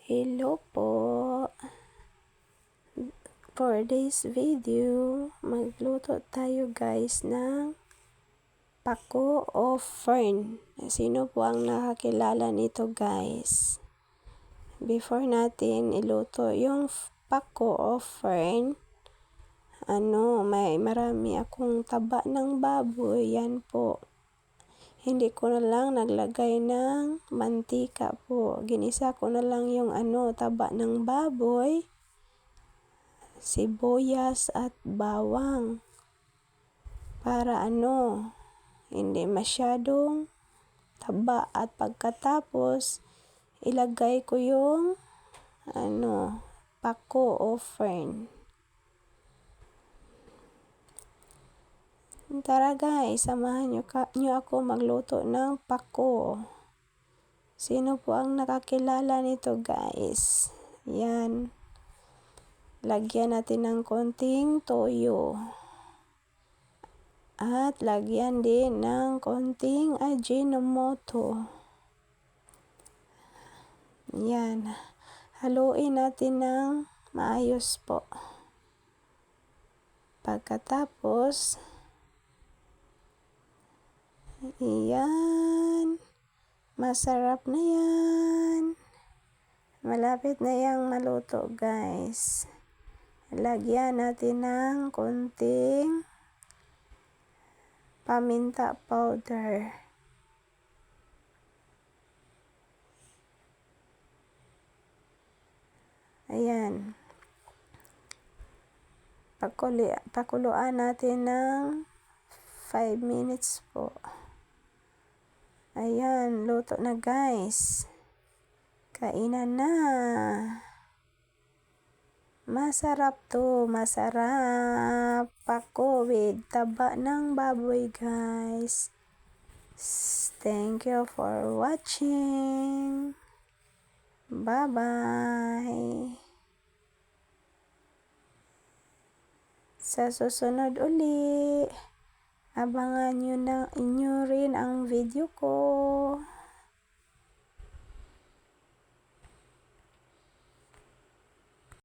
Hello po. For this video, magluto tayo guys ng pako o fern. Sino po ang nakakilala nito guys? Before natin iluto yung pako o fern, marami akong taba ng baboy. Yan po. Hindi ko na lang naglagay ng mantika po. Ginisa ko na lang yung taba ng baboy, sibuyas at bawang. Para hindi masyadong taba. At pagkatapos, ilagay ko yung pako o fern. Tara guys, samahan nyo ako magluto ng pako. Sino po ang nakakilala nito guys? Yan. Lagyan natin ng konting toyo. At lagyan din ng konting Ajinomoto. Yan. Haluin natin ng maayos po. Pagkatapos, yan. Masarap na yan. Malapit na yang maluto guys. Lagyan natin ng konting paminta powder. Ayan. Pakuluan natin ng 5 minutes po. Ayan, luto na guys. Kainan na. Masarap to, masarap. Pako with taba ng baboy guys. Thank you for watching. Bye-bye. Sa susunod uli, abangan nyo rin ang video ko.